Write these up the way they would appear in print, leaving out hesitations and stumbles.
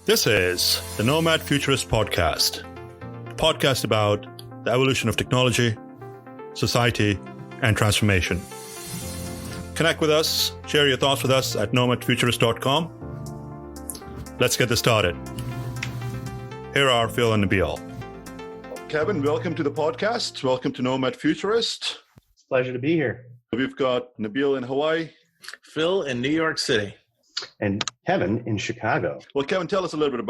This is the Nomad Futurist Podcast, a podcast about the evolution of technology, society, and transformation. Connect with us, share your thoughts with us at nomadfuturist.com. Let's get this started. Here are Phil and Nabil. Kevin, welcome to the podcast. Welcome to Nomad Futurist. It's a pleasure to be here. We've got Nabil in Hawaii. Phil in New York City. And Kevin in Chicago. Well, Kevin, tell us a little bit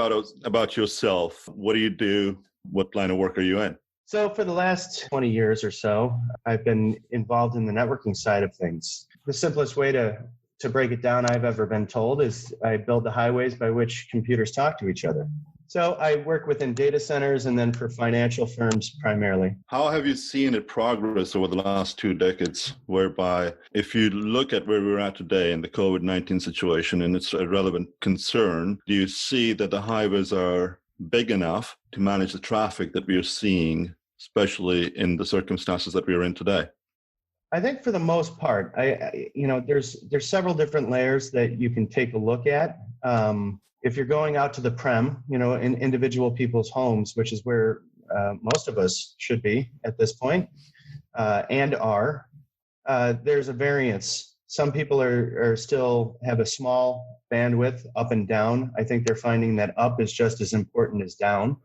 about yourself. What do you do? What line of work are you in? So for the last 20 years or so, I've been involved in the networking side of things. The simplest way to break it down I've ever been told is I build the highways by which computers talk to each other. So I work within data centers and then for financial firms primarily. How have you seen it progress over the last 2 decades, whereby if you look at where we're at today in the COVID-19 situation and it's a relevant concern, do you see that the highways are big enough to manage the traffic that we are seeing, especially in the circumstances that we are in today? I think for the most part, there's several different layers that you can take a look at. If you're going out to the prem, in individual people's homes, which is where most of us should be at this point, and are, there's a variance. Some people are still have a small bandwidth up and down. I think they're finding that up is just as important as down,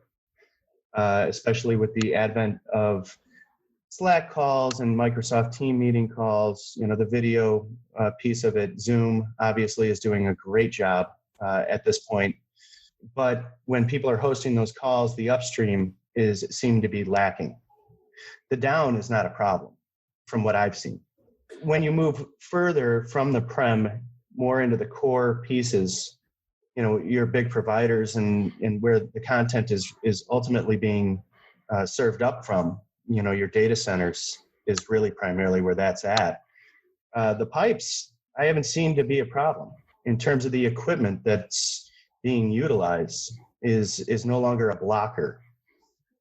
especially with the advent of Slack calls and Microsoft Team meeting calls. The video piece of it, Zoom obviously is doing a great job at this point. But when people are hosting those calls, the upstream seem to be lacking. The down is not a problem from what I've seen. When you move further from the prem, more into the core pieces, your big providers and where the content is ultimately being served up from, your data centers is really primarily where that's at. The pipes, I haven't seen to be a problem. In terms of the equipment that's being utilized is no longer a blocker.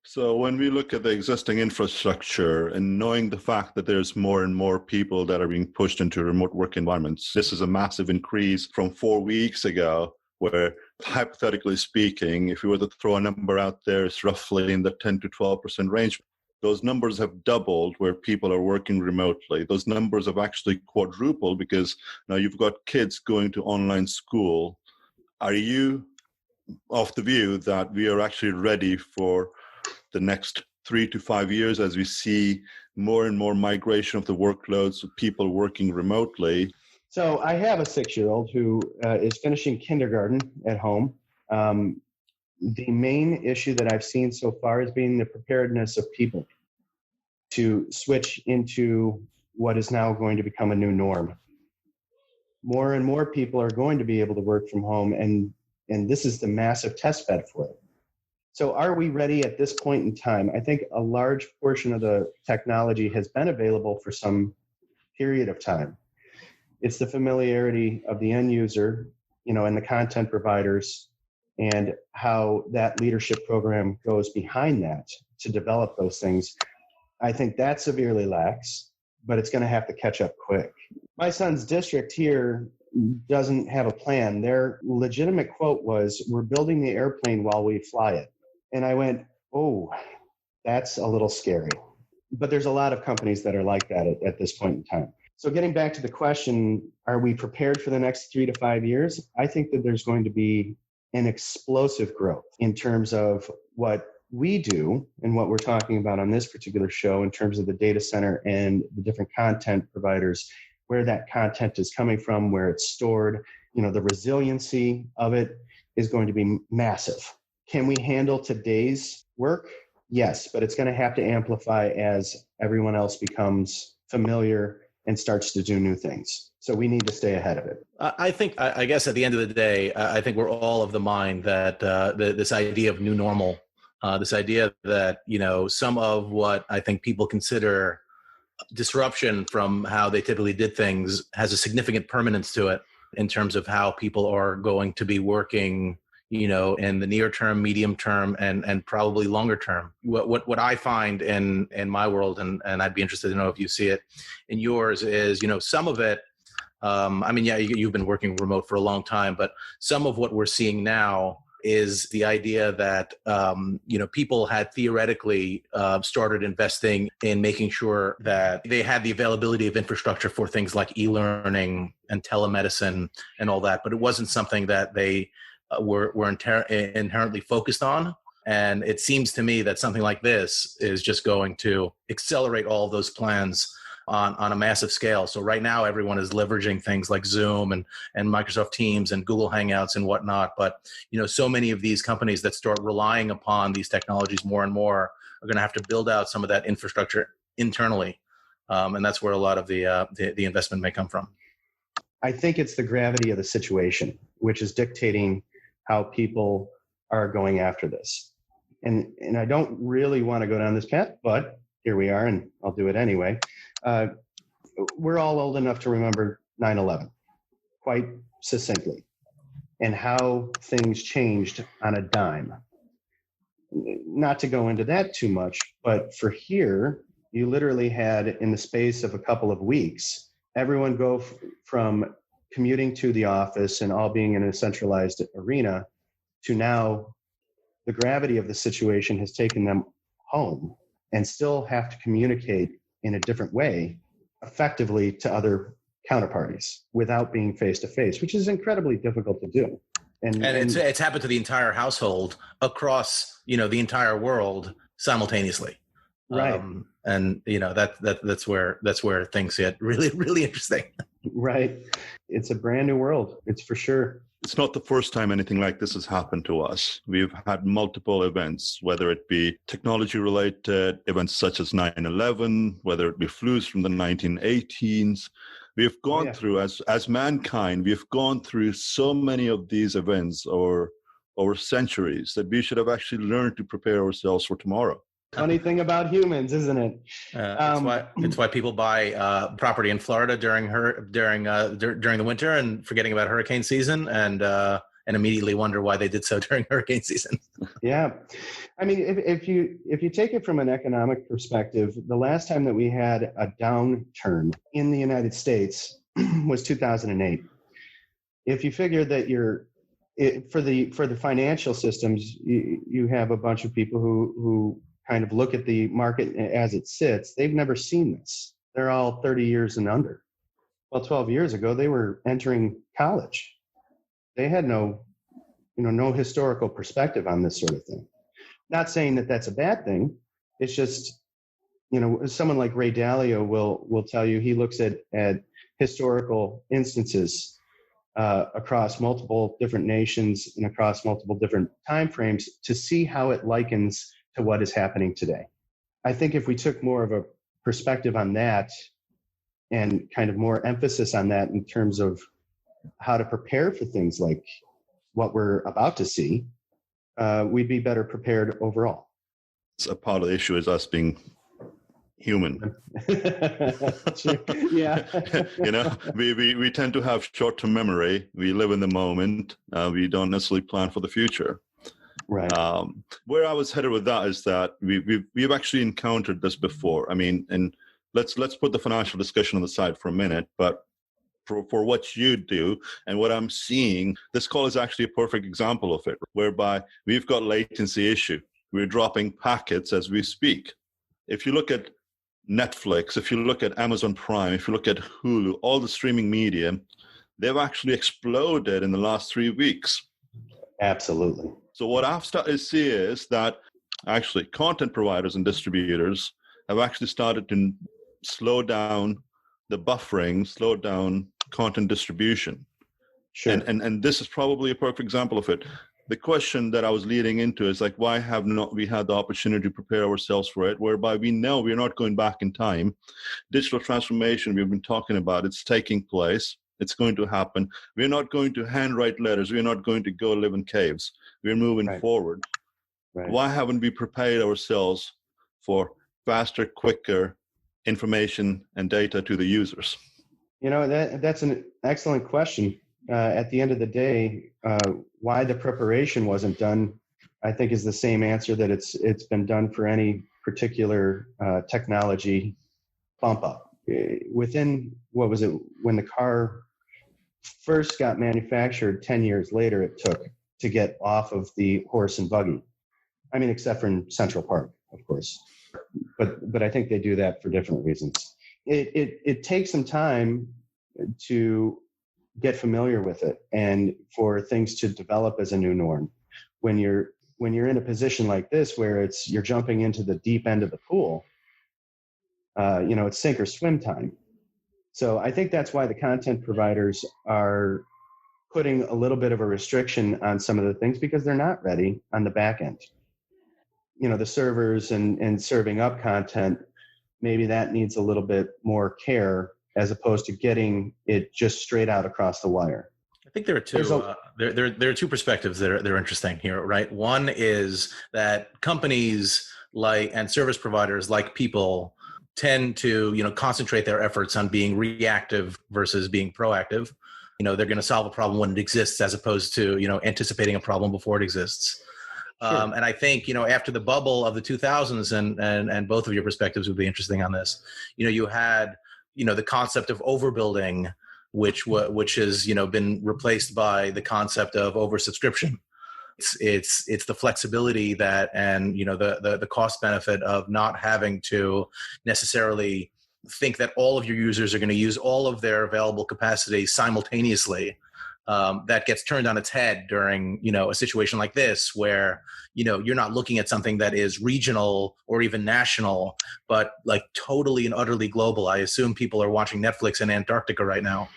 So when we look at the existing infrastructure and knowing the fact that there's more and more people that are being pushed into remote work environments, this is a massive increase from 4 weeks ago, where hypothetically speaking, if we were to throw a number out there, it's roughly in the 10 to 12% range. Those numbers have doubled where people are working remotely. Those numbers have actually quadrupled because now you've got kids going to online school. Are you of the view that we are actually ready for the next 3 to 5 years as we see more and more migration of the workloads of people working remotely? So I have a 6-year-old who is finishing kindergarten at home. The main issue that I've seen so far is being the preparedness of people to switch into what is now going to become a new norm. More and more people are going to be able to work from home, and this is the massive test bed for it. So are we ready at this point in time? I think a large portion of the technology has been available for some period of time. It's the familiarity of the end user, and the content providers, and how that leadership program goes behind that to develop those things. I think that severely lacks, but it's going to have to catch up quick. My son's district here doesn't have a plan. Their legitimate quote was, "We're building the airplane while we fly it." And I went, oh, that's a little scary. But there's a lot of companies that are like that at this point in time. So getting back to the question, are we prepared for the next 3 to 5 years? I think that there's going to be an explosive growth in terms of what we do and what we're talking about on this particular show in terms of the data center and the different content providers, where that content is coming from, where it's stored. The resiliency of it is going to be massive. Can we handle today's work? Yes, but it's going to have to amplify as everyone else becomes familiar and starts to do new things. So we need to stay ahead of it. I guess at the end of the day, I think we're all of the mind that this idea of new normal, this idea that, some of what I think people consider disruption from how they typically did things has a significant permanence to it in terms of how people are going to be working, in the near term, medium term, and probably longer term. What I find in my world, and I'd be interested to know if you see it in yours, is, some of it, you've been working remote for a long time, but some of what we're seeing now is the idea that people had theoretically started investing in making sure that they had the availability of infrastructure for things like e-learning and telemedicine and all that, but it wasn't something that they were inherently focused on. And it seems to me that something like this is just going to accelerate all of those plans on a massive scale. So right now, everyone is leveraging things like Zoom and Microsoft Teams and Google Hangouts and whatnot. But, so many of these companies that start relying upon these technologies more and more are going to have to build out some of that infrastructure internally. And that's where a lot of the investment may come from. I think it's the gravity of the situation, which is dictating how people are going after this. And I don't really want to go down this path, but here we are, and I'll do it anyway. We're all old enough to remember 9/11 quite succinctly and how things changed on a dime. Not to go into that too much, but for here, you literally had, in the space of a couple of weeks, everyone go from commuting to the office and all being in a centralized arena to now the gravity of the situation has taken them home and still have to communicate in a different way effectively to other counterparties without being face-to-face, which is incredibly difficult to do. And it's happened to the entire household across, the entire world simultaneously. Right. That's where things get really, really interesting. Right. It's a brand new world. It's for sure. It's not the first time anything like this has happened to us. We've had multiple events, whether it be technology-related events such as 9/11, whether it be flus from the 1918s. We've gone through, as mankind, we've gone through so many of these events over centuries that we should have actually learned to prepare ourselves for tomorrow. Funny thing about humans, isn't it? It's why people buy property in Florida during the winter and forgetting about hurricane season and immediately wonder why they did so during hurricane season. Yeah, I mean, if you take it from an economic perspective, the last time that we had a downturn in the United States was 2008. If you figure that for the financial systems, you have a bunch of people who kind of look at the market as it sits. They've never seen this. They're all 30 years and under. Well, 12 years ago, they were entering college. They had no historical perspective on this sort of thing. Not saying that that's a bad thing. It's just, someone like Ray Dalio will tell you he looks at historical instances across multiple different nations and across multiple different time frames to see how it likens to what is happening today. I think if we took more of a perspective on that and kind of more emphasis on that in terms of how to prepare for things like what we're about to see, we'd be better prepared overall. A part of the issue is us being human. Yeah. We tend to have short-term memory. We live in the moment. We don't necessarily plan for the future. Right. Where I was headed with that is that we've actually encountered this before. I mean, and let's put the financial discussion on the side for a minute, but for what you do and what I'm seeing, this call is actually a perfect example of it, whereby we've got latency issue. We're dropping packets as we speak. If you look at Netflix, if you look at Amazon Prime, if you look at Hulu, all the streaming media, they've actually exploded in the last 3 weeks. Absolutely. So what I've started to see is that actually content providers and distributors have actually started to slow down the buffering, slow down content distribution. Sure. And this is probably a perfect example of it. The question that I was leading into is like, why have not we had the opportunity to prepare ourselves for it, whereby we know we're not going back in time. Digital transformation we've been talking about, it's taking place. It's going to happen. We're not going to handwrite letters. We're not going to go live in caves. We're moving forward. Right. Why haven't we prepared ourselves for faster, quicker information and data to the users? That's an excellent question. At the end of the day, why the preparation wasn't done, I think, is the same answer that it's been done for any particular technology bump up. Within, what was it, when the car first got manufactured, 10 years later it took to get off of the horse and buggy. I mean, except for in Central Park, of course. But I think they do that for different reasons. It takes some time to get familiar with it and for things to develop as a new norm. When you're in a position like this where you're jumping into the deep end of the pool, it's sink or swim time. So I think that's why the content providers are putting a little bit of a restriction on some of the things, because they're not ready on the back end. The servers and serving up content, maybe that needs a little bit more care as opposed to getting it just straight out across the wire. I think there are two. There are two perspectives that are interesting here, right? One is that companies and service providers like people tend to concentrate their efforts on being reactive versus being proactive. They're going to solve a problem when it exists as opposed to anticipating a problem before it exists. Sure. And I think after the bubble of the 2000s, and both of your perspectives would be interesting on this. You had the concept of overbuilding, which has been replaced by the concept of oversubscription. It's the flexibility that and the cost benefit of not having to necessarily think that all of your users are going to use all of their available capacity simultaneously. That gets turned on its head during a situation like this, where you're not looking at something that is regional or even national, but like totally and utterly global. I assume people are watching Netflix in Antarctica right now,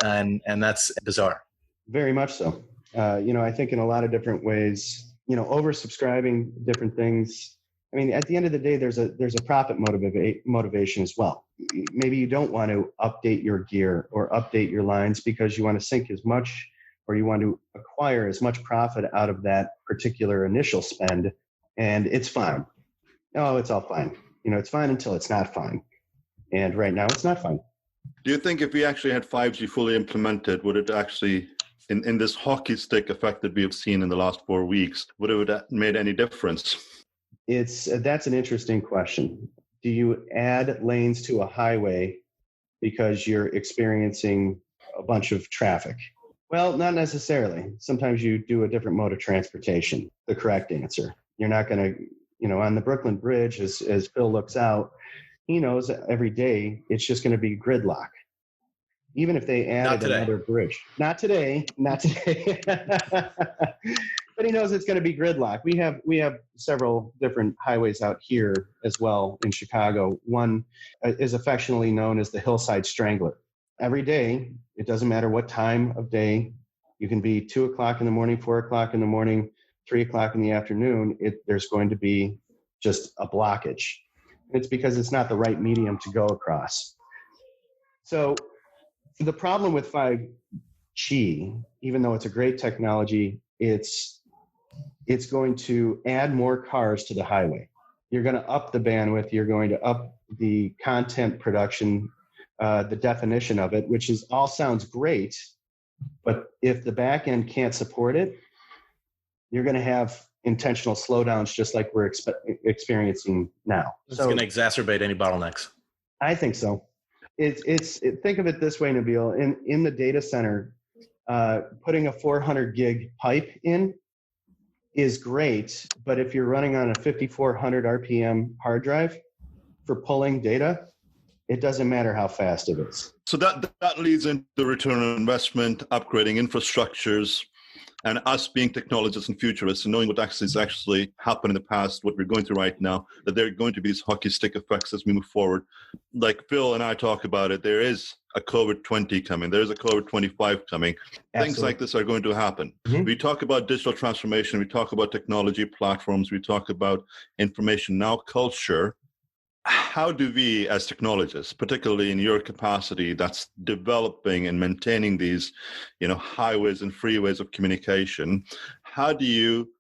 and that's bizarre. Very much so. I think in a lot of different ways, oversubscribing different things. I mean, at the end of the day, there's a profit motivation as well. Maybe you don't want to update your gear or update your lines because you want to sink as much, or you want to acquire as much profit out of that particular initial spend, and it's fine. No, it's all fine. It's fine until it's not fine. And right now it's not fine. Do you think if we actually had 5G fully implemented, would it actually, in this hockey stick effect that we have seen in the last 4 weeks, would it have made any difference? That's an interesting question. Do you add lanes to a highway because you're experiencing a bunch of traffic? Well, not necessarily. Sometimes you do a different mode of transportation, the correct answer. You're not going to, on the Brooklyn Bridge, as Phil looks out, he knows every day it's just going to be gridlock. Even if they added another bridge. Not today. But he knows it's going to be gridlock. We have several different highways out here as well in Chicago. One is affectionately known as the Hillside Strangler. Every day, it doesn't matter what time of day, you can be 2 o'clock in the morning, 4 o'clock in the morning, 3 o'clock in the afternoon, there's going to be just a blockage. It's because it's not the right medium to go across. So the problem with 5G, even though it's a great technology, it's going to add more cars to the highway. You're going to up the bandwidth. You're going to up the content production, the definition of it, which all sounds great. But if the back end can't support it, you're going to have intentional slowdowns just like we're experiencing now. It's going to exacerbate any bottlenecks. I think so. Think of it this way, Nabil. In the data center, putting a 400 gig pipe in is great, but if you're running on a 5400 RPM hard drive for pulling data, it doesn't matter how fast it is. So that leads into the return on investment, upgrading infrastructures, and us being technologists and futurists and knowing what actually happened in the past, what we're going through right now, that there are going to be these hockey stick effects as we move forward. Like Phil and I talk about it, there is a COVID-20 coming. There's a COVID-25 coming. Absolutely. Things like this are going to happen. Mm-hmm. We talk about digital transformation. We talk about technology platforms. We talk about information now culture. How do we as technologists, particularly in your capacity that's developing and maintaining these, highways and freeways of communication, how do you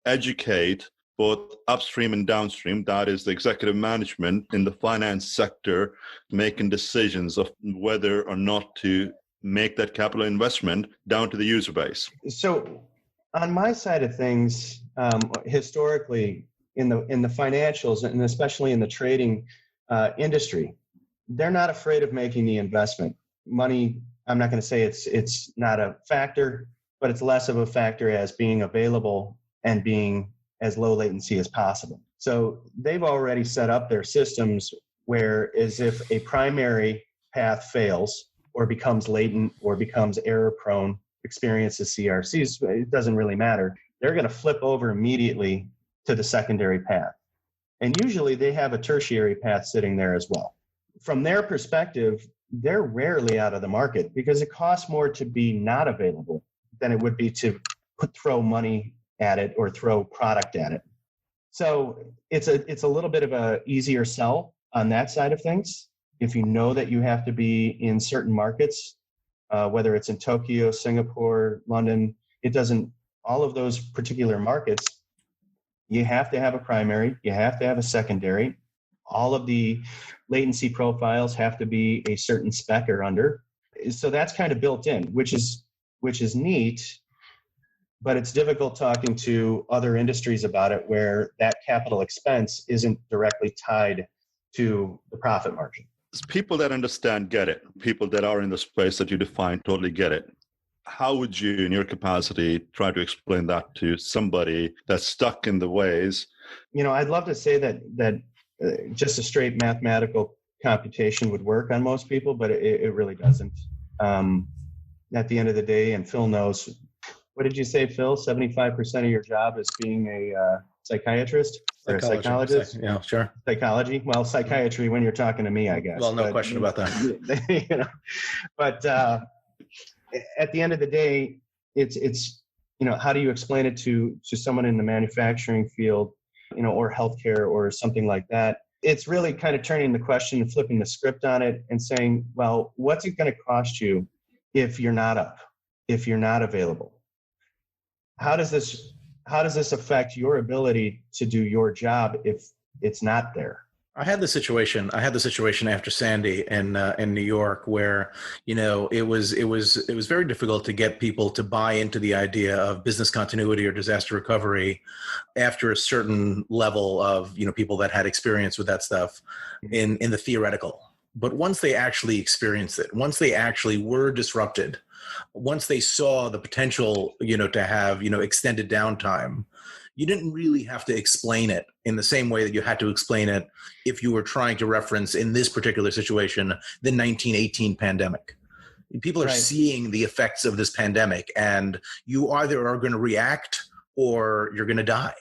educate both upstream and downstream, that is the executive management in the finance sector, making decisions of whether or not to make that capital investment down to the user base? So on my side of things, historically, in the financials and especially in the trading industry, they're not afraid of making the investment. Money, I'm not going to say it's not a factor, but it's less of a factor as being available and being as low latency as possible. So they've already set up their systems where as if a primary path fails or becomes latent or becomes error prone, experiences CRCs, it doesn't really matter. They're going to flip over immediately to the secondary path. And usually they have a tertiary path sitting there as well. From their perspective, they're rarely out of the market because it costs more to be not available than it would be to throw money at it or throw product at it. So it's a little bit of a easier sell on that side of things. If you know that you have to be in certain markets, whether it's in Tokyo, Singapore, London, all of those particular markets, you have to have a primary, you have to have a secondary. All of the latency profiles have to be a certain spec or under. So that's kind of built in, which is neat, but it's difficult talking to other industries about it where that capital expense isn't directly tied to the profit margin. People that understand get it. People that are in the space that you define totally get it. How would you, in your capacity, try to explain that to somebody that's stuck in the ways? I'd love to say that just a straight mathematical computation would work on most people, but it really doesn't. At the end of the day, and Phil knows, what did you say, Phil? 75% of your job is being a psychiatrist or a psychologist? Yeah, sure. Psychology? Well, psychiatry when you're talking to me, I guess. Well, no question about that. But at the end of the day, it's how do you explain it to someone in the manufacturing field, or healthcare or something like that? It's really kind of turning the question and flipping the script on it and saying, well, what's it going to cost you if you're not up, if you're not available? How does this affect your ability to do your job if it's not there? I had the situation after Sandy in New York where, it was very difficult to get people to buy into the idea of business continuity or disaster recovery after a certain level of, people that had experience with that stuff in the theoretical. But once they actually experienced it, once they actually were disrupted, once they saw the potential, to have, extended downtime, you didn't really have to explain it in the same way that you had to explain it if you were trying to reference, in this particular situation, the 1918 pandemic. People are seeing the effects of this pandemic, and you either are going to react or you're going to die.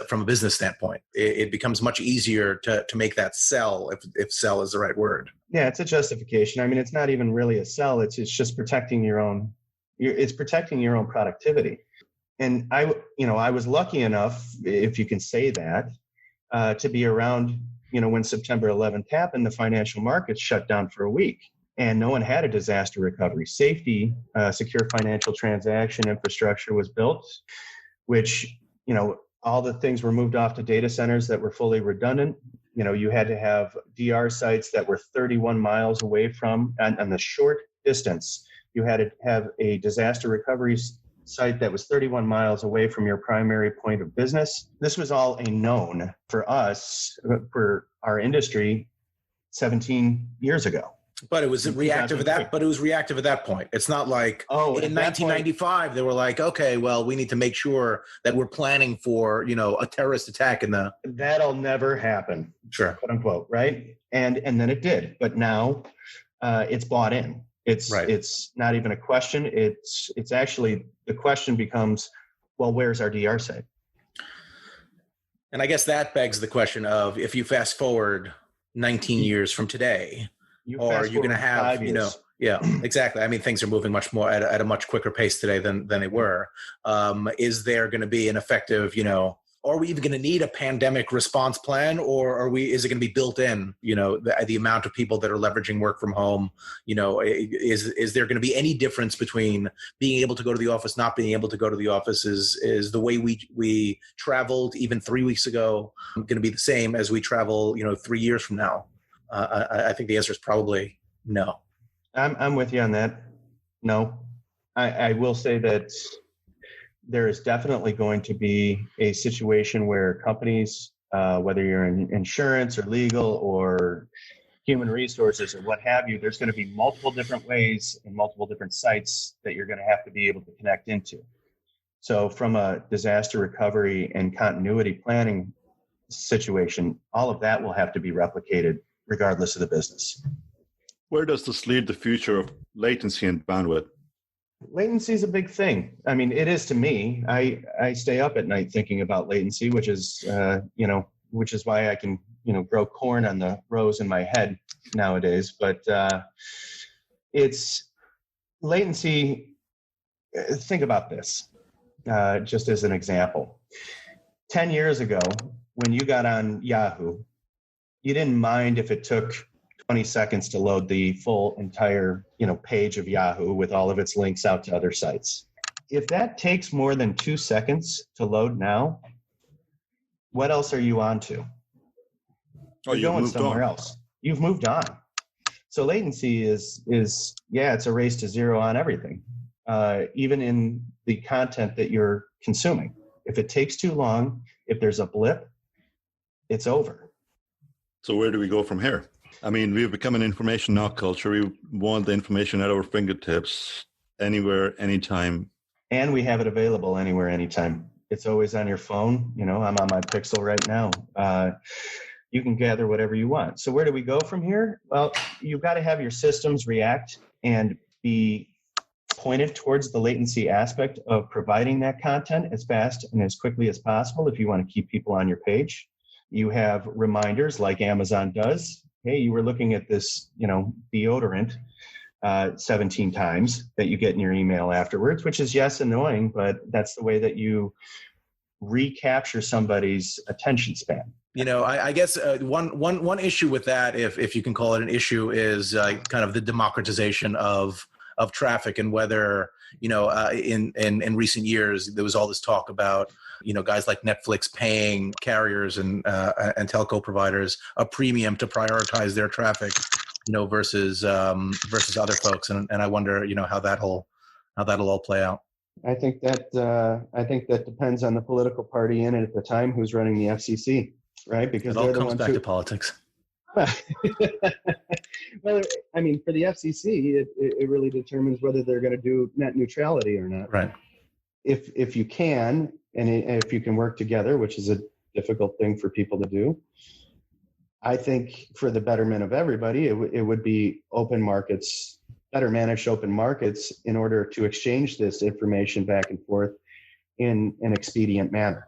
From a business standpoint, it becomes much easier to make that sell, if sell is the right word. Yeah, it's a justification. I mean, it's not even really a sell. It's just protecting your own. It's protecting your own productivity. And I was lucky enough, if you can say that, to be around, when September 11th happened, the financial markets shut down for a week and no one had a disaster recovery. Safety, secure financial transaction infrastructure was built, which, all the things were moved off to data centers that were fully redundant. You had to have DR sites that were 31 miles away from, and the short distance, you had to have a disaster recovery site that was 31 miles away from your primary point of business. This was all a known for us, for our industry, 17 years ago. But it was reactive at that. But it was reactive at that point. It's not like in 1995 they were like, okay, well, we need to make sure that we're planning for a terrorist attack in the. That'll never happen. Sure, quote unquote, right? And then it did. But now it's bought in. It's not even a question. It's actually, the question becomes, well, where's our DR site? And I guess that begs the question of, if you fast forward 19 years from today, are you going to have, yeah, exactly. I mean, things are moving much more at a much quicker pace today than they were. Is there going to be an effective, are we even going to need a pandemic response plan, or is it going to be built in, the amount of people that are leveraging work from home, is there going to be any difference between being able to go to the office, not being able to go to the office? Is the way we traveled even 3 weeks ago going to be the same as we travel, 3 years from now? I think the answer is probably no. I'm with you on that. No, I will say that there is definitely going to be a situation where companies, whether you're in insurance or legal or human resources or what have you, there's going to be multiple different ways and multiple different sites that you're going to have to be able to connect into. So from a disaster recovery and continuity planning situation, all of that will have to be replicated regardless of the business. Where does this lead the future of latency and bandwidth? Latency is a big thing. I mean, it is to me. I stay up at night thinking about latency, which is why I can, grow corn on the rows in my head nowadays. But it's latency. Think about this, just as an example. 10 years ago, when you got on Yahoo, you didn't mind if it took 20 seconds to load the full entire, page of Yahoo with all of its links out to other sites. If that takes more than 2 seconds to load now, what else are you on to? You're going somewhere else. You've moved on. So latency is it's a race to zero on everything, even in the content that you're consuming. If it takes too long, if there's a blip, it's over. So where do we go from here? I mean, we've become an information now culture. We want the information at our fingertips, anywhere, anytime. And we have it available anywhere, anytime. It's always on your phone. I'm on my Pixel right now. You can gather whatever you want. So where do we go from here? Well, you've got to have your systems react and be pointed towards the latency aspect of providing that content as fast and as quickly as possible if you want to keep people on your page. You have reminders like Amazon does. Hey, you were looking at this, deodorant 17 times that you get in your email afterwards, which is, yes, annoying, but that's the way that you recapture somebody's attention span. I guess one issue with that, if you can call it an issue, is kind of the democratization of traffic, and whether, in recent years, there was all this talk about, guys like Netflix paying carriers and telco providers a premium to prioritize their traffic, versus other folks. And I wonder, how that'll all play out. I think that depends on the political party in it at the time who's running the FCC, right? Because it all comes back to politics. Well, I mean, for the FCC, it really determines whether they're going to do net neutrality or not. Right. If you can, and if you can work together, which is a difficult thing for people to do, I think for the betterment of everybody, it would be open markets, better managed open markets in order to exchange this information back and forth in an expedient manner.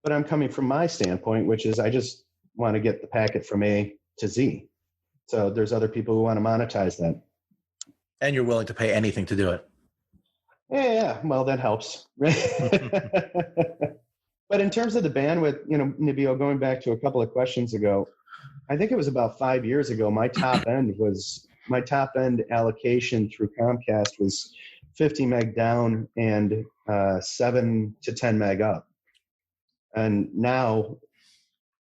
But I'm coming from my standpoint, which is I just want to get the packet from A to Z. So there's other people who want to monetize that. And you're willing to pay anything to do it. Yeah, well, that helps. But in terms of the bandwidth, Nabil, going back to a couple of questions ago, I think it was about 5 years ago, my top end allocation through Comcast was 50 meg down and 7 to 10 meg up. And now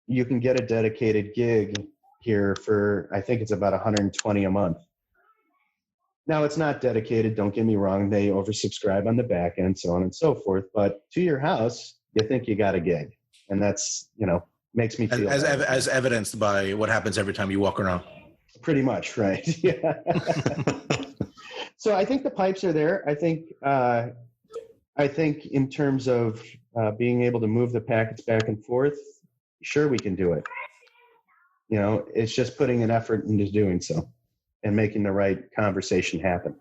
you can get a dedicated gig here for, I think it's about 120 a month. Now, it's not dedicated, don't get me wrong. They oversubscribe on the back end, so on and so forth. But to your house, you think you got a gig. And that's, makes me feel as evidenced by what happens every time you walk around. Pretty much, right? Yeah. So I think the pipes are there. I think in terms of being able to move the packets back and forth, sure, we can do it. It's just putting an effort into doing so and making the right conversation happen.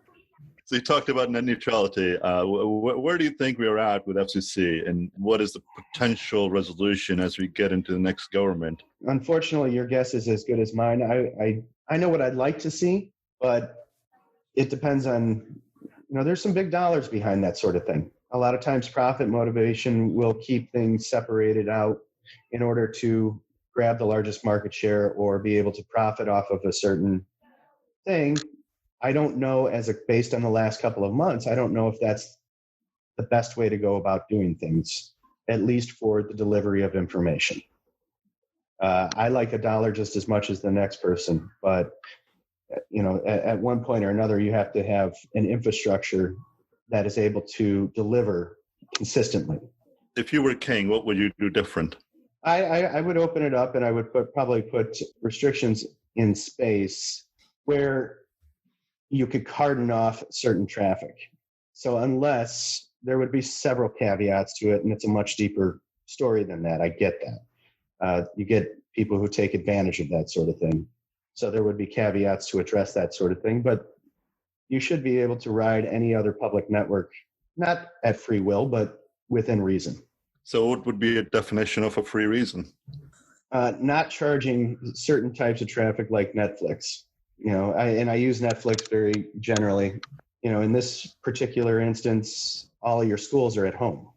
So you talked about net neutrality. Where do you think we're at with FCC, and what is the potential resolution as we get into the next government? Unfortunately, your guess is as good as mine. I know what I'd like to see, but it depends on, there's some big dollars behind that sort of thing. A lot of times profit motivation will keep things separated out in order to grab the largest market share or be able to profit off of a certain thing. I don't know, based on the last couple of months, I don't know if that's the best way to go about doing things, at least for the delivery of information. I like $1 just as much as the next person, but at one point or another, you have to have an infrastructure that is able to deliver consistently. If you were king, what would you do different? I would open it up, and I would probably put restrictions in space where you could cordon off certain traffic. So unless there would be several caveats to it, and it's a much deeper story than that. I get that. You get people who take advantage of that sort of thing. So there would be caveats to address that sort of thing, but you should be able to ride any other public network, not at free will, but within reason. So what would be a definition of a free reason? Not charging certain types of traffic like Netflix. I use Netflix very generally. In this particular instance, all your schools are at home.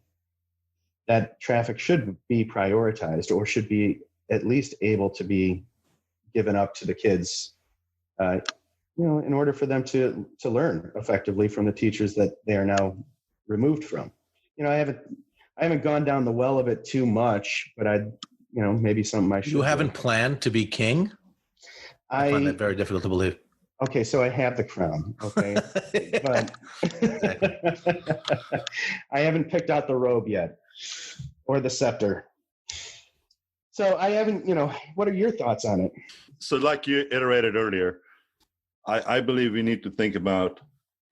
That traffic should be prioritized or should be at least able to be given up to the kids, in order for them to learn effectively from the teachers that they are now removed from. I haven't gone down the well of it too much, but maybe something I should. You haven't planned to be king? I find that very difficult to believe. Okay, so I have the crown, okay? But I haven't picked out the robe yet or the scepter. So I haven't, what are your thoughts on it? So like you iterated earlier, I believe we need to think about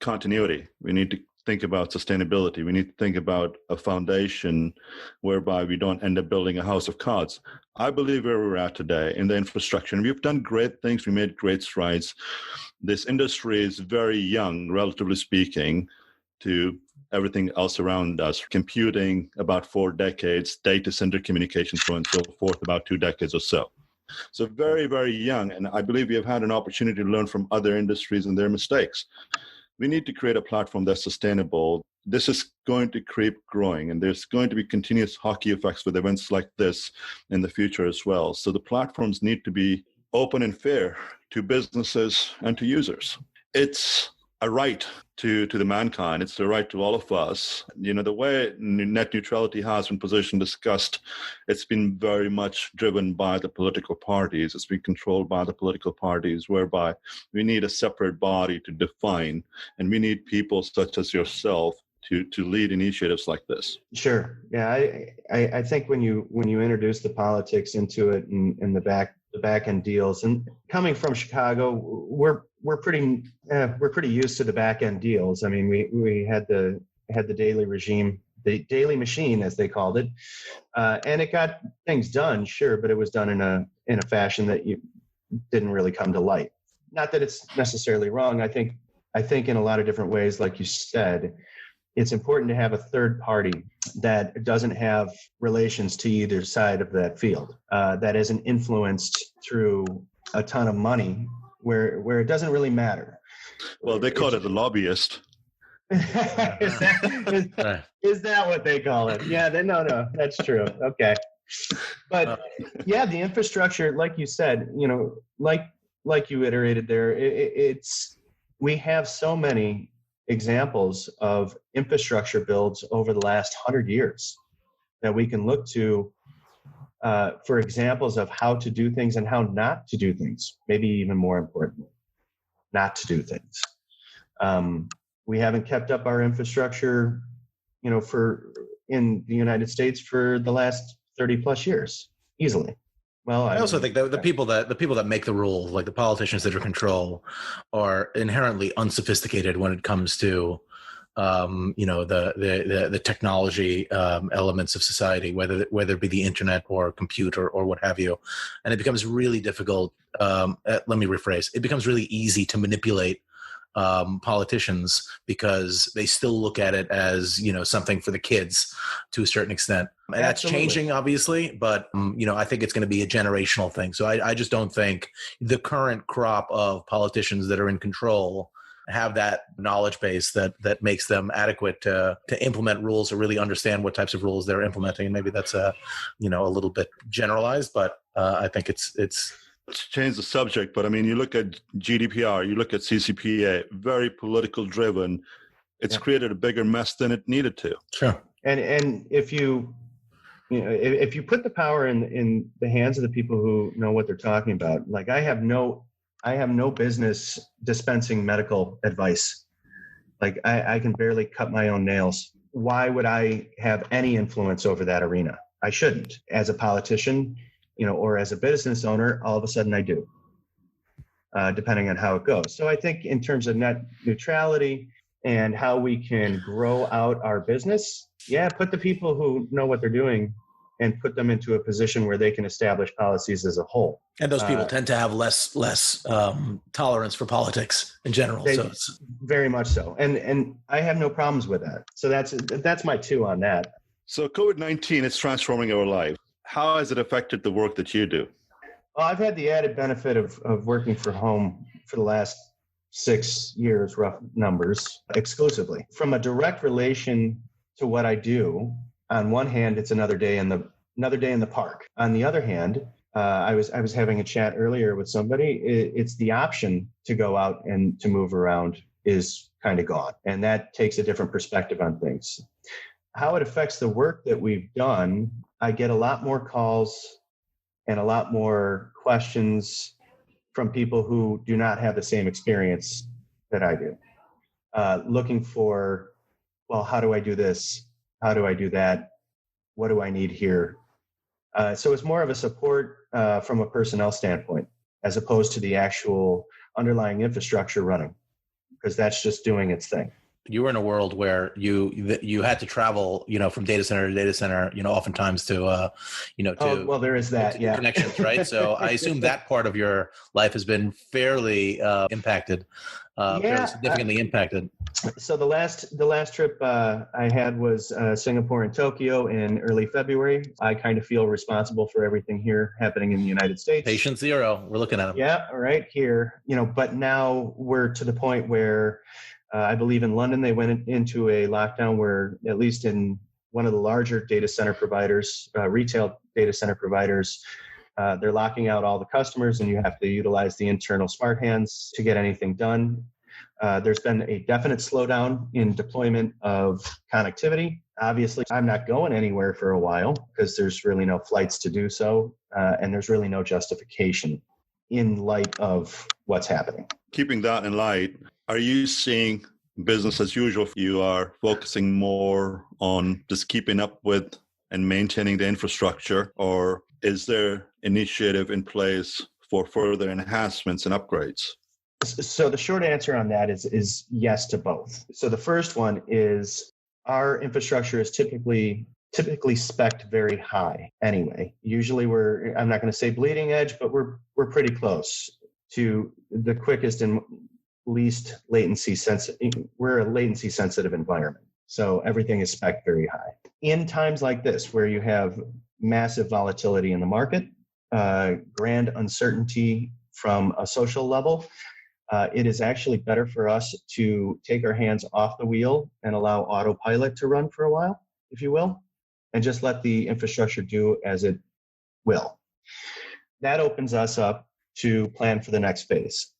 continuity. We need to think about sustainability. We need to think about a foundation whereby we don't end up building a house of cards. I believe where we're at today in the infrastructure, and we've done great things. We made great strides. This industry is very young, relatively speaking, to everything else around us. Computing, about 4 decades, data center communications, so on and so forth, about 2 decades or so. So very, very young. And I believe we have had an opportunity to learn from other industries and their mistakes. We need to create a platform that's sustainable. This is going to keep growing, and there's going to be continuous hockey effects with events like this in the future as well. So the platforms need to be open and fair to businesses and to users. It's a right to the mankind. It's the right to all of us. The way net neutrality has been positioned, discussed, it's been very much driven by the political parties. It's been controlled by the political parties, whereby we need a separate body to define, and we need people such as yourself to lead initiatives like this. Sure. Yeah, I think when you introduce the politics into it and the back end deals, and coming from Chicago, we're pretty used to the back end deals. I mean, we had the daily regime, the daily machine as they called it, and it got things done, sure, but it was done in a fashion that you didn't really come to light. Not that it's necessarily wrong. I think in a lot of different ways, like you said, it's important to have a third party that doesn't have relations to either side of that field, that isn't influenced through a ton of money where it doesn't really matter. Well, they call it a lobbyist. Is that what they call it? Yeah, no, that's true. Okay. But yeah, the infrastructure, like you said, like you iterated there, we have so many examples of infrastructure builds over the last 100 years that we can look to for examples of how to do things and how not to do things. Maybe even more importantly, not to do things. We haven't kept up our infrastructure, in the United States for the last 30 plus years, easily. Well, I also think that the people that make the rules, like the politicians that are in control, are inherently unsophisticated when it comes to, the technology elements of society, whether it be the internet or computer or what have you, and it becomes really difficult. Let me rephrase: it becomes really easy to manipulate politicians because they still look at it as something for the kids to a certain extent, and that's changing obviously, but I think it's going to be a generational thing. So I just don't think the current crop of politicians that are in control have that knowledge base that makes them adequate to implement rules or really understand what types of rules they're implementing. And maybe that's a little bit generalized, but I think it's Let's change the subject, but I mean, you look at GDPR, you look at CCPA, very political driven. It's created a bigger mess than it needed to. Sure. And if you put the power in the hands of the people who know what they're talking about, like I have no business dispensing medical advice. Like I can barely cut my own nails. Why would I have any influence over that arena? I shouldn't. As a politician, or as a business owner, all of a sudden I do. depending on how it goes. So I think in terms of net neutrality and how we can grow out our business, put the people who know what they're doing and put them into a position where they can establish policies as a whole. And those people tend to have less tolerance for politics in general. So it's very much so. And I have no problems with that. So that's my two on that. So COVID-19 is transforming our life. How has it affected the work that you do? Well, I've had the added benefit of working from home for the last 6 years, rough numbers, exclusively. From a direct relation to what I do, on one hand, it's another day in the park. On the other hand, I was having a chat earlier with somebody. It's the option to go out and to move around is kind of gone, and that takes a different perspective on things. How it affects the work that we've done, I get a lot more calls and a lot more questions from people who do not have the same experience that I do, looking for, well, how do I do this? How do I do that? What do I need here? So it's more of a support from a personnel standpoint, as opposed to the actual underlying infrastructure running, because that's just doing its thing. You were in a world where you had to travel, from data center to data center, oftentimes to there is that, connections, right? So I assume that part of your life has been fairly impacted, fairly significantly impacted. So the last trip I had was Singapore and Tokyo in early February. I kind of feel responsible for everything here happening in the United States. Patient zero, we're looking at them. Yeah, right here. But now we're to the point where I believe in London, they went into a lockdown where, at least in one of the larger data center providers, retail data center providers, they're locking out all the customers, and you have to utilize the internal smart hands to get anything done. There's been a definite slowdown in deployment of connectivity. Obviously, I'm not going anywhere for a while because there's really no flights to do so, and there's really no justification in light of what's happening. Keeping that in light, are you seeing business as usual? You are focusing more on just keeping up with and maintaining the infrastructure, or is there initiative in place for further enhancements and upgrades? So the short answer on that is yes to both. So the first one is our infrastructure is typically spec'd very high anyway. Usually I'm not going to say bleeding edge, but we're pretty close to the quickest and least latency sensitive. We're a latency sensitive environment. So everything is spec'd very high. In times like this, where you have massive volatility in the market, grand uncertainty from a social level, it is actually better for us to take our hands off the wheel and allow autopilot to run for a while, if you will, and just let the infrastructure do as it will. That opens us up to plan for the next phase.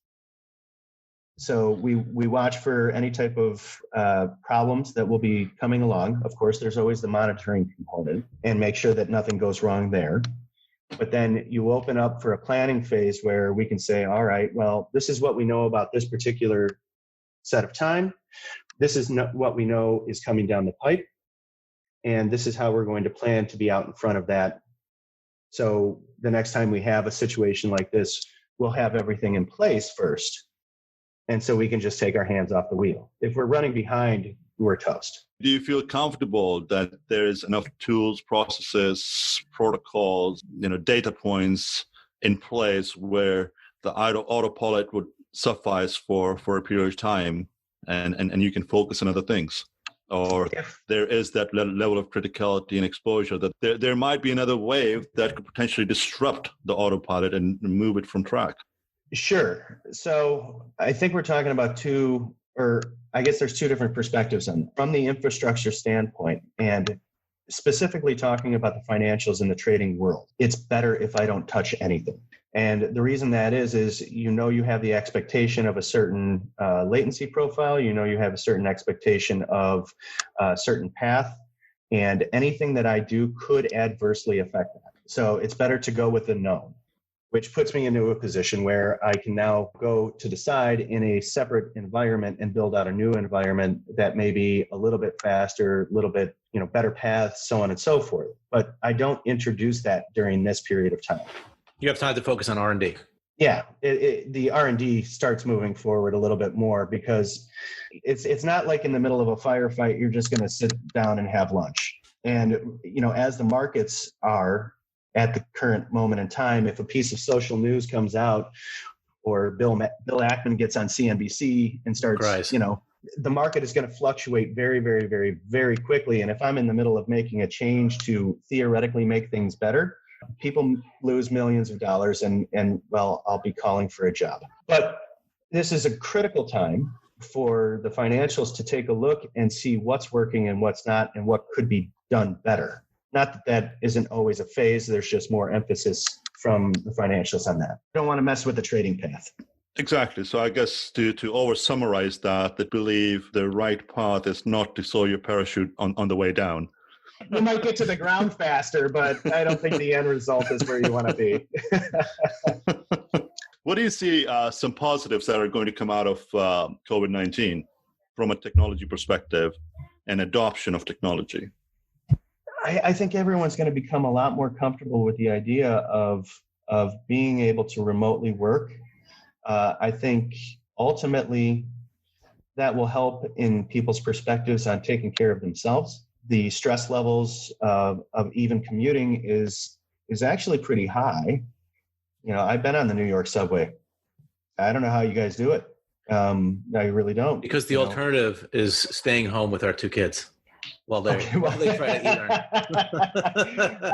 So we watch for any type of problems that will be coming along. Of course, there's always the monitoring component, and make sure that nothing goes wrong there. But then you open up for a planning phase where we can say, all right, well, this is what we know about this particular set of time. This is what we know is coming down the pipe. And this is how we're going to plan to be out in front of that. So the next time we have a situation like this, we'll have everything in place first. And so we can just take our hands off the wheel. If we're running behind, we're toast. Do you feel comfortable that there's enough tools, processes, protocols, data points in place where the autopilot would suffice for a period of time and you can focus on other things? Or there is that level of criticality and exposure that there might be another wave that could potentially disrupt the autopilot and move it from track? Sure. So I think we're talking about there's two different perspectives on from the infrastructure standpoint, and specifically talking about the financials in the trading world. It's better if I don't touch anything. And the reason that is you have the expectation of a certain latency profile, you have a certain expectation of a certain path, and anything that I do could adversely affect that. So it's better to go with the known, which puts me into a position where I can now go to the side in a separate environment and build out a new environment that may be a little bit faster, a little bit, better paths, so on and so forth. But I don't introduce that during this period of time. You have time to focus on R&D. Yeah, the R&D starts moving forward a little bit more, because it's not like in the middle of a firefight, you're just going to sit down and have lunch. And, as the markets are at the current moment in time, if a piece of social news comes out, or Bill Ackman gets on CNBC and starts, Christ. the market is going to fluctuate very, very, very, very quickly. And if I'm in the middle of making a change to theoretically make things better, people lose millions of dollars, and well, I'll be calling for a job. But this is a critical time for the financials to take a look and see what's working and what's not, and what could be done better. Not that isn't always a phase. There's just more emphasis from the financials on that. I don't want to mess with the trading path. Exactly. So I guess to over summarize that, they believe the right path is not to sow your parachute on the way down. You might get to the ground faster, but I don't think the end result is where you want to be. What do you see some positives that are going to come out of COVID-19 from a technology perspective and adoption of technology? I think everyone's going to become a lot more comfortable with the idea of being able to remotely work. I think ultimately that will help in people's perspectives on taking care of themselves. The stress levels of even commuting is actually pretty high. I've been on the New York subway. I don't know how you guys do it. I really don't. Because the alternative is staying home with our two kids while they try to e-learn.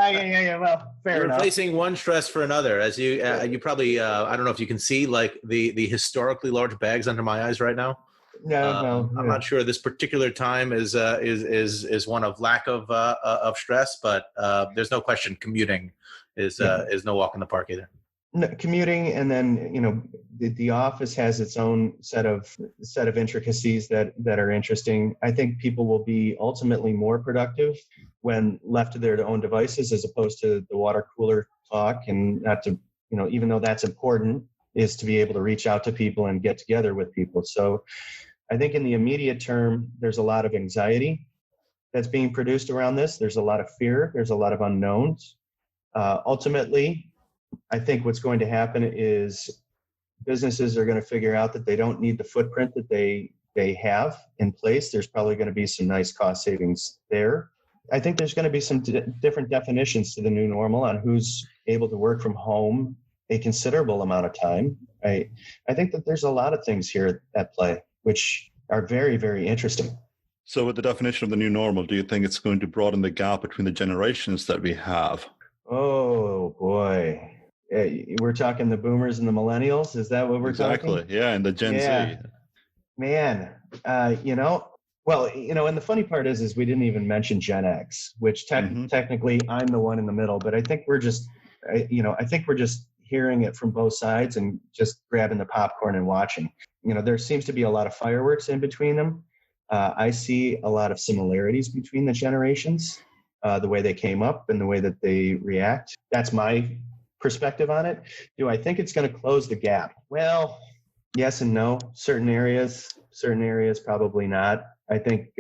Yeah. Well, fair enough. Replacing one stress for another. As you probably, I don't know if you can see like the historically large bags under my eyes right now. No, I'm not sure this particular time is one of lack of stress, but there's no question commuting is no walk in the park either. No, commuting, and then the office has its own set of intricacies that are interesting. I think people will be ultimately more productive when left to their own devices, as opposed to the water cooler talk, and not to even though that's important, is to be able to reach out to people and get together with people. So I think in the immediate term, there's a lot of anxiety that's being produced around this. There's a lot of fear. There's a lot of unknowns. Ultimately, I think what's going to happen is businesses are going to figure out that they don't need the footprint that they have in place. There's probably going to be some nice cost savings there. I think there's going to be some different definitions to the new normal on who's able to work from home a considerable amount of time. I think that there's a lot of things here at play which are very, very interesting. So with the definition of the new normal, do you think it's going to broaden the gap between the generations that we have? Oh, boy. We're talking the boomers and the millennials? Is that what we're talking? Exactly. Yeah, and the Gen Z. Man, well, and the funny part is we didn't even mention Gen X, which technically I'm the one in the middle, but I think we're just hearing it from both sides and just grabbing the popcorn and watching. There seems to be a lot of fireworks in between them. I see a lot of similarities between the generations, the way they came up and the way that they react. That's my perspective on it. Do I think it's going to close the gap? Well, yes and no. Certain areas probably not. I think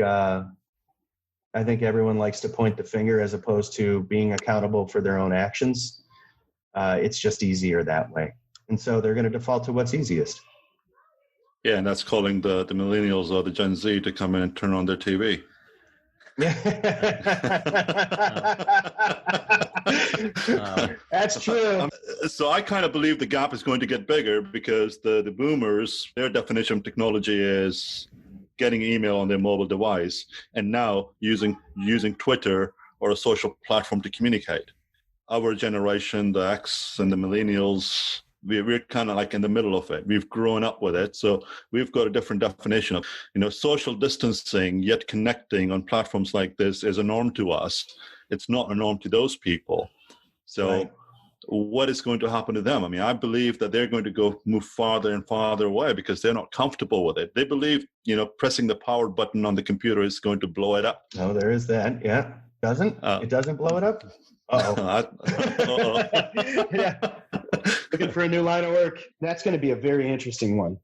everyone likes to point the finger as opposed to being accountable for their own actions. It's just easier that way. And so they're going to default to what's easiest. Yeah, and that's calling the millennials or the Gen Z to come in and turn on their TV. That's true. So I kind of believe the gap is going to get bigger because the boomers, their definition of technology is getting email on their mobile device and now using Twitter or a social platform to communicate. Our generation, the X and the millennials, we're kind of like in the middle of it. We've grown up with it. So we've got a different definition of, social distancing, yet connecting on platforms like this is a norm to us. It's not a norm to those people. So right. What is going to happen to them? I mean, I believe that they're going to move farther and farther away because they're not comfortable with it. They believe, pressing the power button on the computer is going to blow it up. Oh, there is that. Yeah. It doesn't blow it up? Uh-oh. Yeah. Looking for a new line of work. That's going to be a very interesting one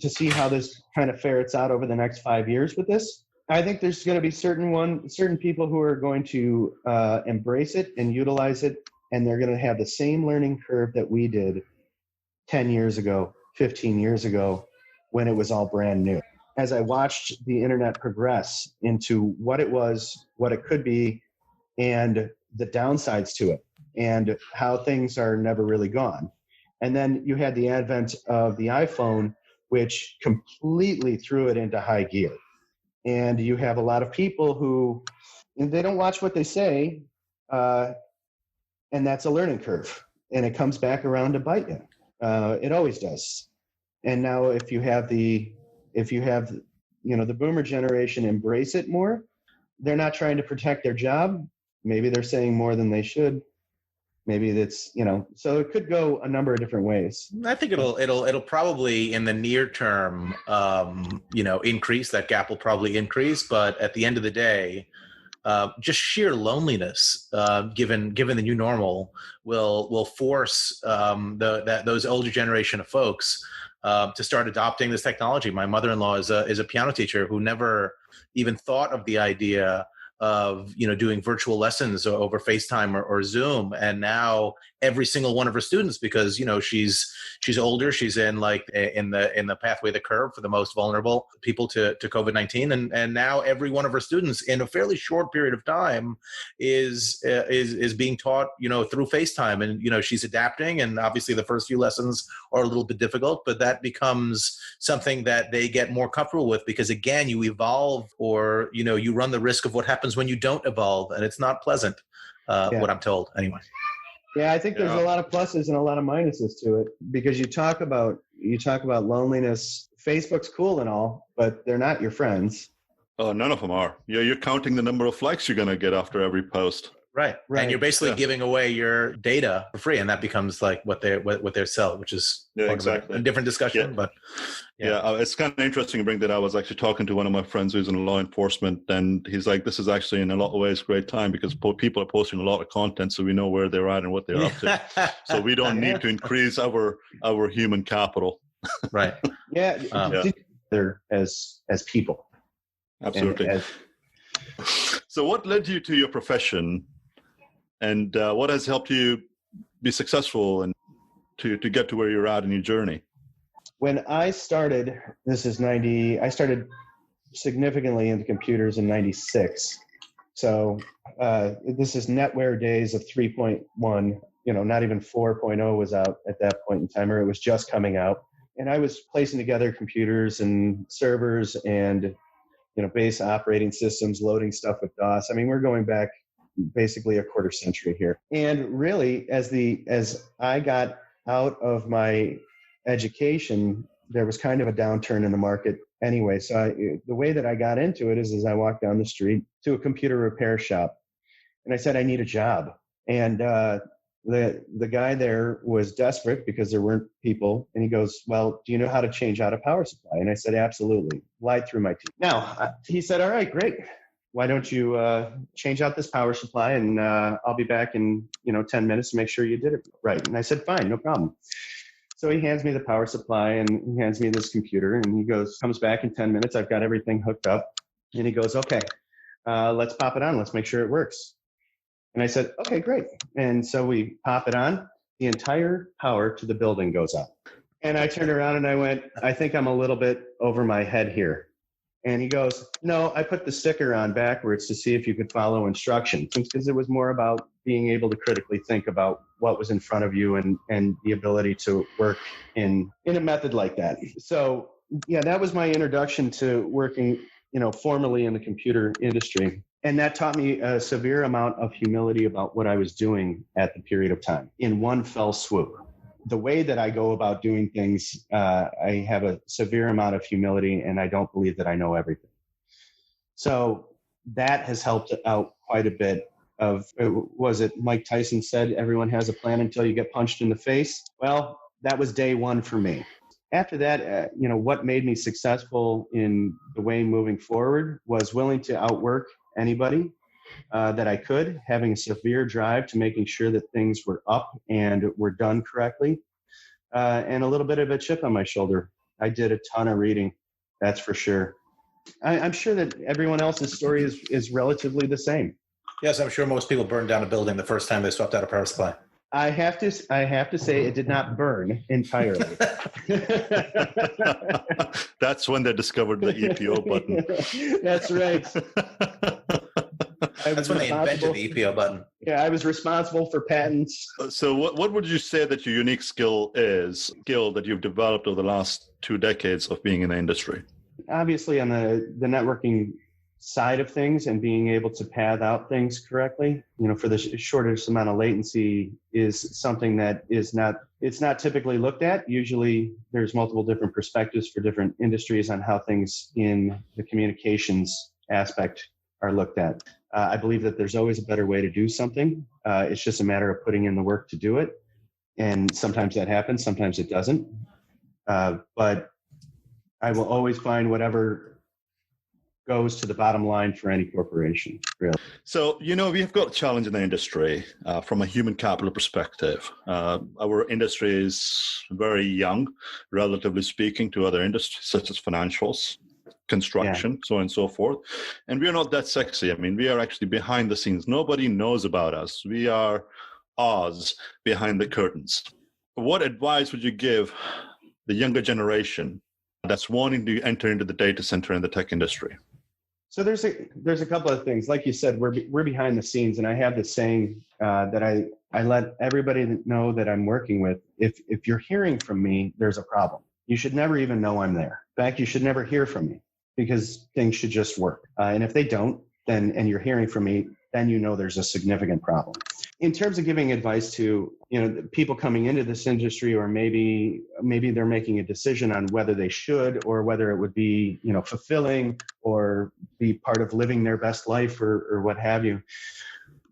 to see how this kind of ferrets out over the next 5 years with this. I think there's going to be certain people who are going to embrace it and utilize it, and they're going to have the same learning curve that we did 10 years ago, 15 years ago, when it was all brand new. As I watched the internet progress into what it was, what it could be, and the downsides to it, and how things are never really gone. And then you had the advent of the iPhone, which completely threw it into high gear. And you have a lot of people who, they don't watch what they say, and that's a learning curve. And it comes back around to bite you. It always does. And now if you have the boomer generation embrace it more, they're not trying to protect their job. Maybe they're saying more than they should. Maybe that's, so it could go a number of different ways. I think it'll probably in the near term, increase. That gap will probably increase, but at the end of the day, just sheer loneliness, given the new normal, will force those older generation of folks to start adopting this technology. My mother-in-law is a piano teacher who never even thought of the idea of doing virtual lessons over FaceTime or Zoom, and now every single one of her students, because she's older, she's in the pathway of the curve for the most vulnerable people to COVID-19, and now every one of her students in a fairly short period of time is being taught through FaceTime, and she's adapting, and obviously the first few lessons are a little bit difficult, but that becomes something that they get more comfortable with, because again, you evolve, or you run the risk of what happens when you don't evolve, and it's not pleasant. What I'm told, anyway. Yeah, I think there's a lot of pluses and a lot of minuses to it, because you talk about loneliness. Facebook's cool and all, but they're not your friends. Oh, none of them are. Yeah, you're counting the number of likes you're going to get after every post. Right. And you're basically giving away your data for free, and that becomes like what they sell, which is exactly a different discussion. Yeah. But it's kind of interesting to bring that. I was actually talking to one of my friends who's in law enforcement, and he's like, "This is actually in a lot of ways a great time, because people are posting a lot of content, so we know where they're at and what they're up to. So we don't need to increase our human capital." Right. They're as people. Absolutely. So what led you to your profession? And what has helped you be successful and to get to where you're at in your journey? When I started, I started significantly into computers in 96. So this is NetWare days of 3.1, not even 4.0 was out at that point in time, or it was just coming out. And I was placing together computers and servers and, base operating systems, loading stuff with DOS. I mean, we're going back basically a quarter century here. And really, as I got out of my education, there was kind of a downturn in the market anyway. So the way that I got into it is I walked down the street to a computer repair shop, and I said, I need a job. And the guy there was desperate because there weren't people. And he goes, well, do you know how to change out a power supply? And I said, absolutely. Lied through my teeth. Now, he said, all right, great. Why don't you change out this power supply, and I'll be back in 10 minutes to make sure you did it right. And I said, fine, no problem. So he hands me the power supply, and he hands me this computer, and he comes back in 10 minutes. I've got everything hooked up. And he goes, okay, let's pop it on. Let's make sure it works. And I said, okay, great. And so we pop it on. The entire power to the building goes up. And I turned around and I went, I think I'm a little bit over my head here. And he goes, no, I put the sticker on backwards to see if you could follow instructions, because it was more about being able to critically think about what was in front of you and the ability to work in a method like that. So yeah, that was my introduction to working, formally in the computer industry. And that taught me a severe amount of humility about what I was doing at the period of time in one fell swoop. The way that I go about doing things, I have a severe amount of humility, and I don't believe that I know everything. So that has helped out quite a bit. Was it Mike Tyson said, everyone has a plan until you get punched in the face? Well, that was day one for me. After that, what made me successful in the way moving forward was willing to outwork anybody that I could, having a severe drive to making sure that things were up and were done correctly, and a little bit of a chip on my shoulder. I did a ton of reading, that's for sure. I'm sure that everyone else's story is relatively the same. Yes, I'm sure most people burned down a building the first time they swept out a power supply. I have to say it did not burn entirely. That's when they discovered the EPO button. That's right. That's when they invented the EPO button. Yeah, I was responsible for patents. So what would you say that your unique skill that you've developed over the last 2 decades of being in the industry? Obviously, on the networking side of things and being able to path out things correctly, for the shortest amount of latency is something that it's not typically looked at. Usually there's multiple different perspectives for different industries on how things in the communications aspect are looked at. I believe that there's always a better way to do something. It's just a matter of putting in the work to do it. And sometimes that happens, sometimes it doesn't. But I will always find whatever goes to the bottom line for any corporation, really. So, we've got a challenge in the industry from a human capital perspective. Our industry is very young, relatively speaking, to other industries such as financials, construction, so on and so forth. And we're not that sexy. I mean, we are actually behind the scenes. Nobody knows about us. We are Oz behind the curtains. What advice would you give the younger generation that's wanting to enter into the data center and the tech industry? So there's a couple of things. Like you said, we're behind the scenes, and I have this saying that I let everybody know that I'm working with. If you're hearing from me, there's a problem. You should never even know I'm there. In fact, you should never hear from me, because things should just work. And if they don't, and you're hearing from me, then there's a significant problem. In terms of giving advice to people coming into this industry, or maybe they're making a decision on whether they should, or whether it would be fulfilling or be part of living their best life, or what have you.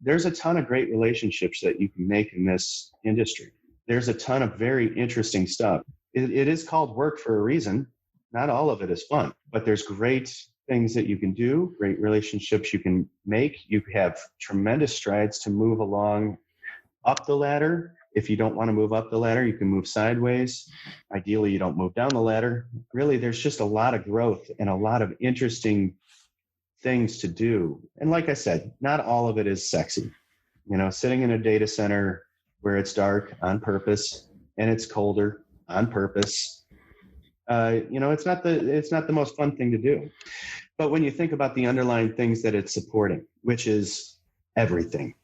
There's a ton of great relationships that you can make in this industry. There's a ton of very interesting stuff. It is called work for a reason. Not all of it is fun, but there's great things that you can do, great relationships you can make. You have tremendous strides to move along up the ladder. If you don't want to move up the ladder, you can move sideways. Ideally, you don't move down the ladder. Really, there's just a lot of growth and a lot of interesting things to do. And like I said, not all of it is sexy. Sitting in a data center where it's dark on purpose and it's colder on purpose, it's not the most fun thing to do. But when you think about the underlying things that it's supporting, which is everything,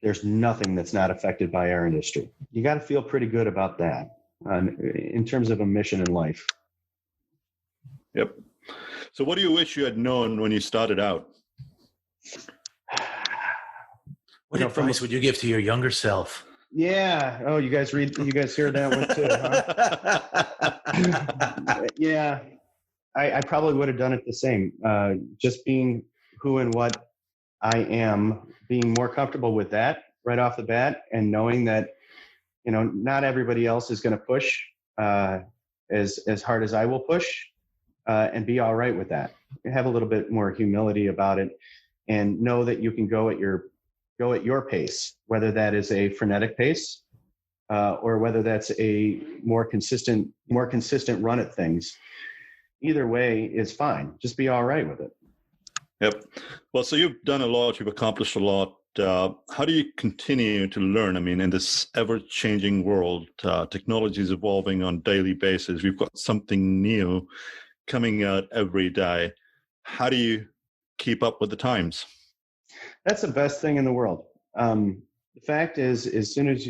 there's nothing that's not affected by our industry. You got to feel pretty good about that in terms of a mission in life. Yep. So what do you wish you had known when you started out? What advice would you give to your younger self? Yeah. Oh, you guys hear that one too, huh? Yeah. I probably would have done it the same. Just being who and what I am, being more comfortable with that right off the bat, and knowing that, not everybody else is going to push as hard as I will push, and be all right with that. Have a little bit more humility about it, and know that you can go at your pace, whether that is a frenetic pace, or whether that's a more consistent run at things. Either way is fine. Just be all right with it. Yep. Well, so you've done a lot, you've accomplished a lot. How do you continue to learn? I mean, in this ever-changing world, technology is evolving on a daily basis. We've got something new coming out every day. How do you keep up with the times? That's the best thing in the world. The fact is, as soon as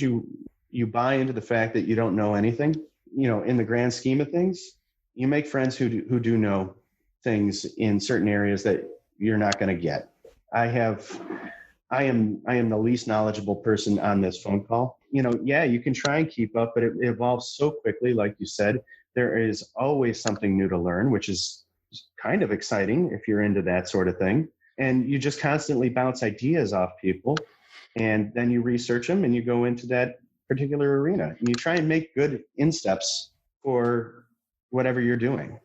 you buy into the fact that you don't know anything, in the grand scheme of things, you make friends who do know things in certain areas that you're not going to get. I am the least knowledgeable person on this phone call. You can try and keep up, but it evolves so quickly. Like you said, there is always something new to learn, which is kind of exciting if you're into that sort of thing. And you just constantly bounce ideas off people, and then you research them and you go into that particular arena and you try and make good insteps for whatever you're doing.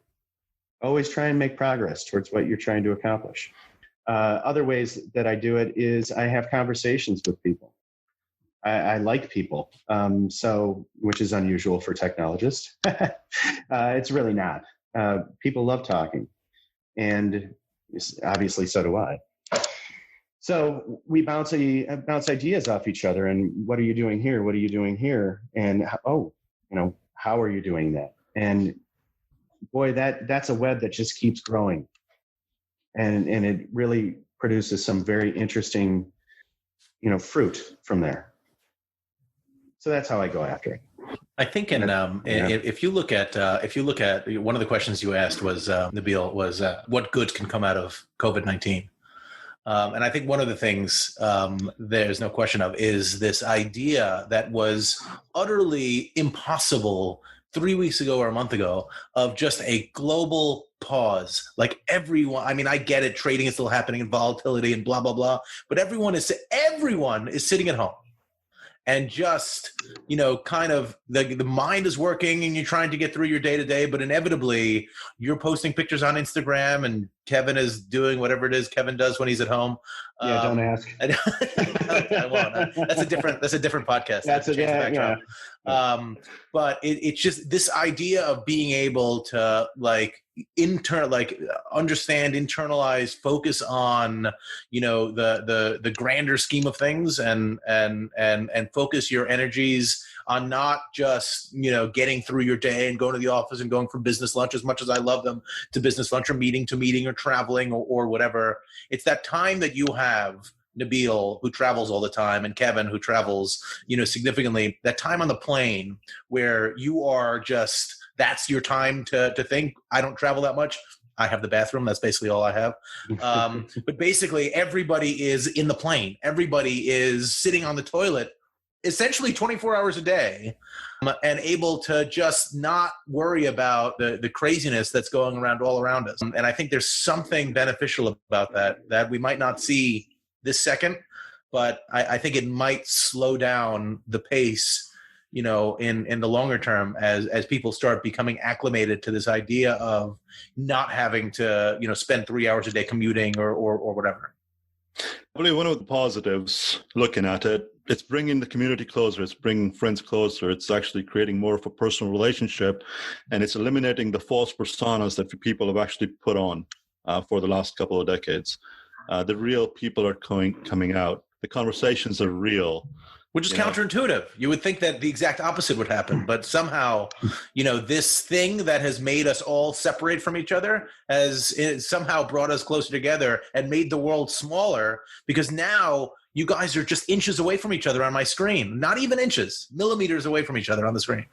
Always try and make progress towards what you're trying to accomplish. Other ways that I do it is I have conversations with people. I like people, which is unusual for technologists. It's really not. People love talking, and obviously so do I. So we bounce ideas off each other. And what are you doing here? What are you doing here? And how are you doing that? And boy, that's a web that just keeps growing. And it really produces some very interesting, fruit from there. So that's how I go after it. I think, if you look at one of the questions you asked was Nabil was what good can come out of COVID-19, and I think one of the things there's no question of is this idea that was utterly impossible 3 weeks ago or a month ago of just a global pause. Like everyone, I mean, I get it, trading is still happening and volatility and blah, blah, blah, but everyone is sitting at home. And just, kind of the mind is working and you're trying to get through your day to day, but inevitably you're posting pictures on Instagram and Kevin is doing whatever it is Kevin does when he's at home. Yeah, don't ask. I won't. That's a different podcast. But it's just this idea of being able to understand, internalize, focus on, the grander scheme of things and focus your energies on not just, getting through your day and going to the office and going from business lunch, as much as I love them, to business lunch or meeting to meeting or traveling or whatever. It's that time that you have, Nabil, who travels all the time, and Kevin, who travels, significantly, that time on the plane where you are just, that's your time to think. I don't travel that much. I have the bathroom. That's basically all I have. But basically everybody is in the plane. Everybody is sitting on the toilet essentially 24 hours a day and able to just not worry about the craziness that's going around all around us. And I think there's something beneficial about that we might not see this second, but I think it might slow down the pace, in the longer term as people start becoming acclimated to this idea of not having to, spend 3 hours a day commuting or whatever. I believe one of the positives, looking at it, it's bringing the community closer, it's bringing friends closer, it's actually creating more of a personal relationship, and it's eliminating the false personas that people have actually put on for the last couple of decades. The real people are coming out. The conversations are real. Which is counterintuitive. You would think that the exact opposite would happen, but somehow, this thing that has made us all separate from each other has somehow brought us closer together and made the world smaller, because now you guys are just inches away from each other on my screen. Not even inches, millimeters away from each other on the screen.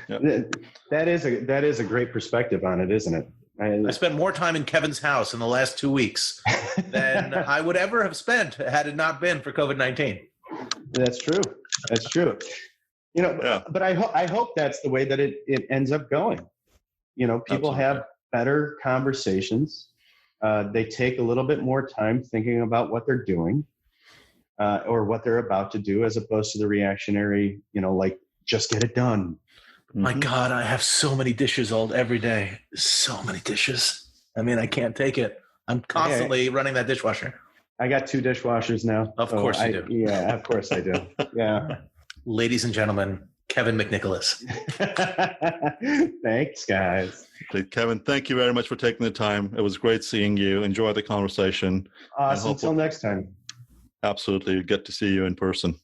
Yep. That is a great perspective on it, isn't it? I spent more time in Kevin's house in the last 2 weeks than I would ever have spent had it not been for COVID-19. That's true. But I hope that's the way that it ends up going. People Absolutely. have better conversations. They take a little bit more time thinking about what they're doing or what they're about to do, as opposed to the reactionary, just get it done. My God, I have so many dishes every day. So many dishes. I mean, I can't take it. I'm constantly running that dishwasher. I got 2 dishwashers now. Of course you do. Yeah, of course I do. Yeah. Ladies and gentlemen, Kevin McNicholas. Thanks, guys. Kevin, thank you very much for taking the time. It was great seeing you. Enjoy the conversation. Awesome. Until next time. Absolutely. Get to see you in person.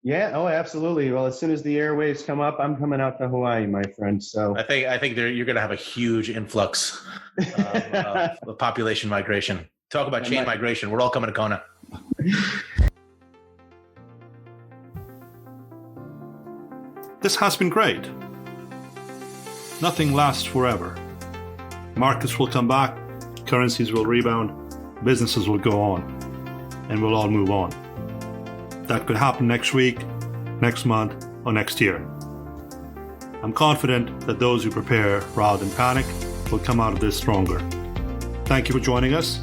Yeah. Oh, absolutely. Well, as soon as the airwaves come up, I'm coming out to Hawaii, my friend. So I think you're going to have a huge influx of population migration. Talk about chain migration. We're all coming to Kona. This has been great. Nothing lasts forever. Markets will come back, currencies will rebound, businesses will go on, and we'll all move on. That could happen next week, next month, or next year. I'm confident that those who prepare rather than panic will come out of this stronger. Thank you for joining us.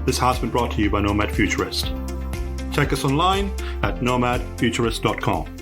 This has been brought to you by Nomad Futurist. Check us online at nomadfuturist.com.